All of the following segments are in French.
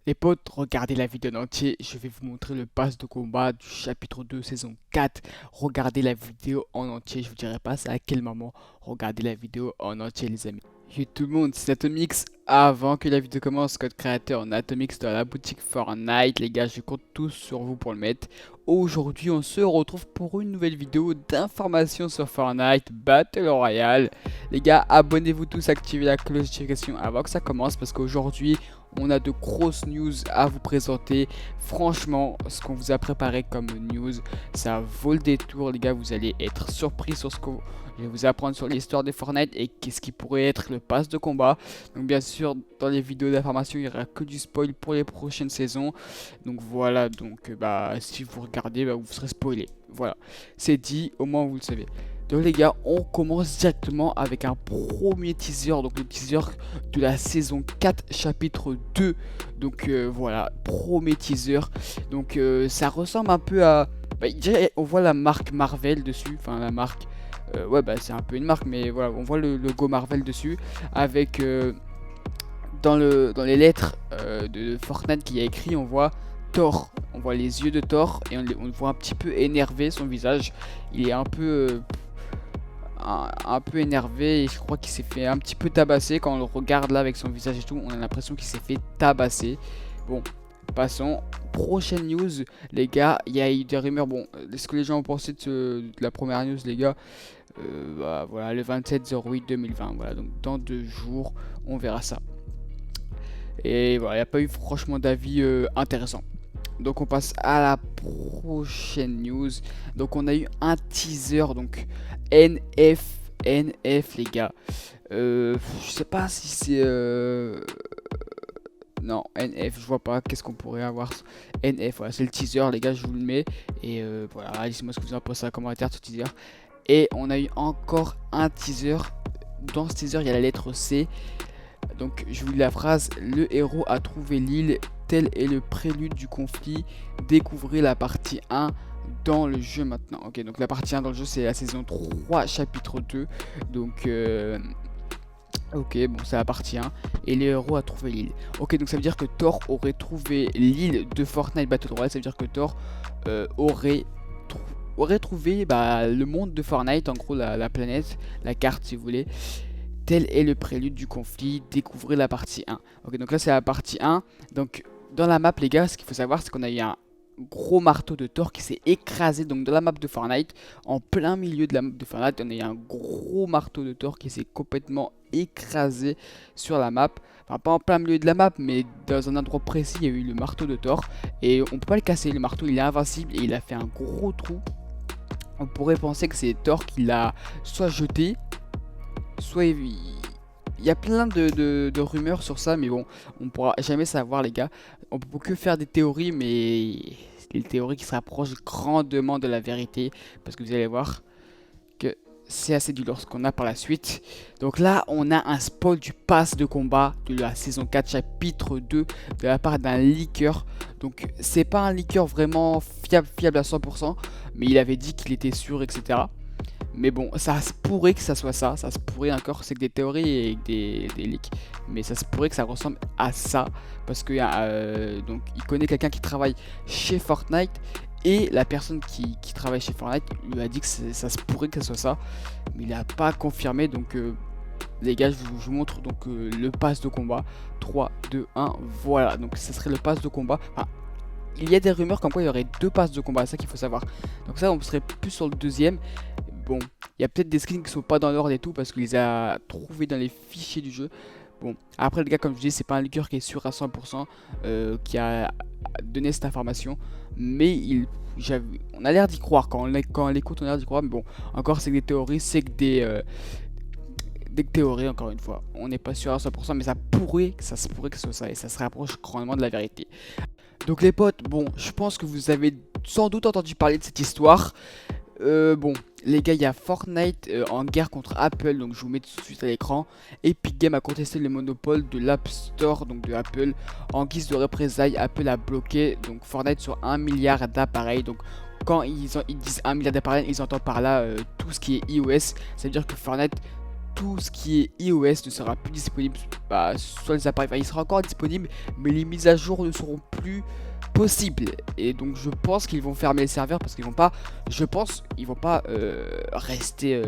Les potes, regardez la vidéo en entier, je vais vous montrer le pass de combat du chapitre 2 saison 4. Regardez la vidéo en entier, je vous dirai pas c'est à quel moment. Regardez la vidéo en entier les amis. Yo tout le monde, c'est Natomix. Avant que la vidéo commence, code créateur Natomix dans la boutique Fortnite. Les gars, je compte tous sur vous pour le mettre. Aujourd'hui, on se retrouve pour une nouvelle vidéo d'information sur Fortnite Battle Royale. Les gars, abonnez-vous tous, activez la cloche de notification avant que ça commence parce qu'aujourd'hui, on a de grosses news à vous présenter. Franchement, ce qu'on vous a préparé comme news, ça vaut le détour, les gars. Vous allez être surpris sur ce que je vais vous apprendre sur l'histoire de Fortnite et qu'est-ce qui pourrait être le pass de combat. Donc, bien sûr, dans les vidéos d'information, il n'y aura que du spoil pour les prochaines saisons. Donc, voilà. Donc, si vous regardez, vous serez spoilé. Voilà. C'est dit, au moins vous le savez. Donc les gars, on commence directement avec un premier teaser, donc le teaser de la saison 4 chapitre 2. Donc voilà, premier teaser. Donc ça ressemble un peu à... on voit la marque Marvel dessus, enfin la marque... ouais c'est un peu une marque, mais voilà, on voit le logo Marvel dessus. Avec dans les lettres de Fortnite qui a écrit, on voit Thor. On voit les yeux de Thor et on le voit un petit peu énervé, son visage. Il est un peu... un peu énervé et je crois qu'il s'est fait un petit peu tabasser. Quand on le regarde là avec son visage et tout, on a l'impression qu'il s'est fait tabasser. Bon, passons. Prochaine news, les gars, il y a eu des rumeurs. Bon, ce que les gens ont pensé de la première news, les gars, voilà, le 27/08/2020. Voilà, donc dans 2 jours, on verra ça. Et voilà, il n'y a pas eu franchement d'avis intéressant. Donc on passe à la prochaine news. Donc on a eu un teaser, donc NF les gars. Je sais pas si c'est non, NF, je vois pas. Qu'est-ce qu'on pourrait avoir? NF, voilà, c'est le teaser, les gars, je vous le mets. Et voilà, dites-moi ce que vous en pensez en commentaire de ce teaser. Et on a eu encore un teaser. Dans ce teaser, il y a la lettre C. Donc, je vous lis la phrase. Le héros a trouvé l'île. Tel est le prélude du conflit. Découvrez la partie 1 dans le jeu maintenant. Ok, donc la partie 1 dans le jeu, c'est la saison 3, chapitre 2. Donc, ok, bon, c'est la partie 1. Et le héros a trouvé l'île. Ok, donc ça veut dire que Thor aurait trouvé l'île de Fortnite Battle Royale. Ça veut dire que Thor aurait trouvé le monde de Fortnite, en gros la planète, la carte si vous voulez. Tel est le prélude du conflit. Découvrez la partie 1. Ok, donc là c'est la partie 1. Donc dans la map, les gars, ce qu'il faut savoir, c'est qu'on a eu un gros marteau de Thor qui s'est écrasé donc dans la map de Fortnite. En plein milieu de la map de Fortnite, on a eu un gros marteau de Thor qui s'est complètement écrasé sur la map. Enfin, pas en plein milieu de la map, mais dans un endroit précis, il y a eu le marteau de Thor. Et on peut pas le casser, le marteau il est invincible et il a fait un gros trou. On pourrait penser que c'est Thor qui l'a soit jeté, soit il y a plein de rumeurs sur ça, mais bon, on pourra jamais savoir, les gars. On peut que faire des théories, mais des théories qui se rapprochent grandement de la vérité, parce que vous allez voir que c'est assez dur lorsqu'on a par la suite. Donc là, on a un spoil du pass de combat de la saison 4, chapitre 2, de la part d'un leaker. Donc c'est pas un leaker vraiment fiable à 100%, mais il avait dit qu'il était sûr, etc. Mais bon, ça se pourrait que ça soit ça se pourrait encore, c'est que des théories et des leaks. Mais ça se pourrait que ça ressemble à ça, parce que donc il connaît quelqu'un qui travaille chez Fortnite, et la personne qui travaille chez Fortnite lui a dit que ça se pourrait que ça soit ça, mais il n'a pas confirmé. Donc les gars, je vous montre donc le pass de combat. 3, 2, 1, voilà, donc ça serait le pass de combat. Enfin, il y a des rumeurs comme quoi il y aurait 2 passes de combat, c'est ça qu'il faut savoir. Donc ça, on serait plus sur le deuxième. Bon, il y a peut-être des skins qui sont pas dans l'ordre et tout parce qu'il les a trouvés dans les fichiers du jeu. Bon, après le gars, comme je dis, c'est pas un leaker qui est sûr à 100% qui a donné cette information, mais on a l'air d'y croire. Quand on l'écoute, on a l'air d'y croire, mais bon, encore c'est que des théories, c'est que des théories, encore une fois. On n'est pas sûr à 100%, mais ça se pourrait que ce soit ça, et ça se rapproche grandement de la vérité. Donc les potes, bon, je pense que vous avez sans doute entendu parler de cette histoire. Bon, les gars, il y a Fortnite en guerre contre Apple, donc je vous mets tout de suite à l'écran. Epic Games a contesté le monopole de l'App Store, donc de Apple. En guise de représailles, Apple a bloqué donc Fortnite sur 1 milliard d'appareils. Donc quand ils disent 1 milliard d'appareils, ils entendent par là tout ce qui est iOS. Ça veut dire que Fortnite tout ce qui est iOS ne sera plus disponible sur les appareils. Enfin, il sera encore disponible, mais les mises à jour ne seront plus possibles. Et donc je pense qu'ils vont fermer les serveurs parce qu'ils vont pas, rester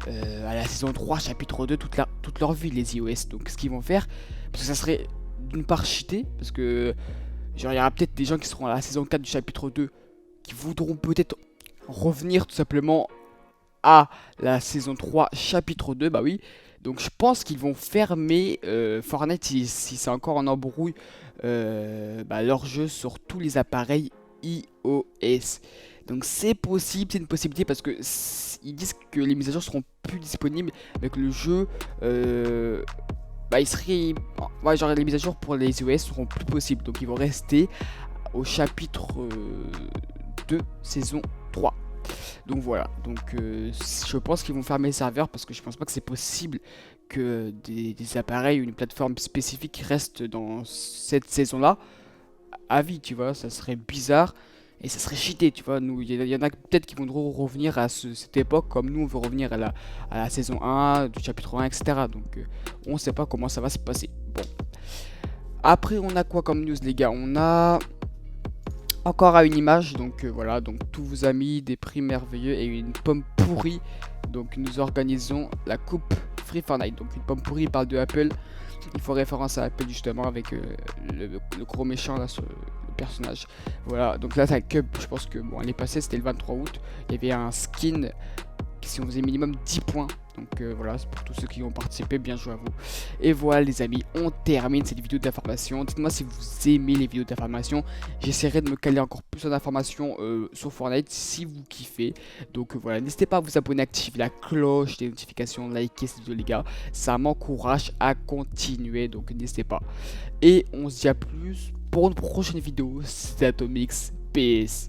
à la saison 3 chapitre 2 toute leur vie, les iOS. Donc ce qu'ils vont faire, parce que ça serait d'une part cheaté, parce que genre il y aura peut-être des gens qui seront à la saison 4 du chapitre 2 qui voudront peut-être revenir tout simplement à la saison 3 chapitre 2, bah oui. Donc je pense qu'ils vont fermer Fortnite si c'est encore en embrouille leur jeu sur tous les appareils iOS. Donc c'est possible, c'est une possibilité parce que ils disent que les mises à jour seront plus disponibles, mais que le jeu il serait genre les mises à jour pour les iOS seront plus possibles. Donc ils vont rester au chapitre 2 saison 3. Donc voilà, donc je pense qu'ils vont fermer les serveurs parce que je pense pas que c'est possible que des appareils ou une plateforme spécifique restent dans cette saison-là à vie, tu vois, ça serait bizarre et ça serait cheaté, tu vois. Nous, il y en a peut-être qui vont revenir à cette époque comme nous on veut revenir à la saison 1, du chapitre 1, etc. Donc on sait pas comment ça va se passer. Bon. Après, on a quoi comme news, les gars? On a encore à une image, donc voilà, donc tous vos amis, des prix merveilleux et une pomme pourrie. Donc nous organisons la coupe Free Fortnite. Donc une pomme pourrie, il parle de Apple. Il faut référence à Apple justement avec le gros méchant là sur le personnage. Voilà, donc là c'est un cup, je pense que bon, elle est passée, c'était le 23 août. Il y avait un skin si on faisait minimum 10 points. Donc voilà, c'est pour tous ceux qui ont participé, bien joué à vous. Et voilà les amis, on termine cette vidéo d'information. Dites-moi si vous aimez les vidéos d'information. J'essaierai de me caler encore plus d'informations sur Fortnite si vous kiffez. Donc voilà, n'hésitez pas à vous abonner, activer la cloche des notifications, liker cette vidéo les gars. Ça m'encourage à continuer, donc n'hésitez pas. Et on se dit à plus pour une prochaine vidéo. C'était Atomix, PS.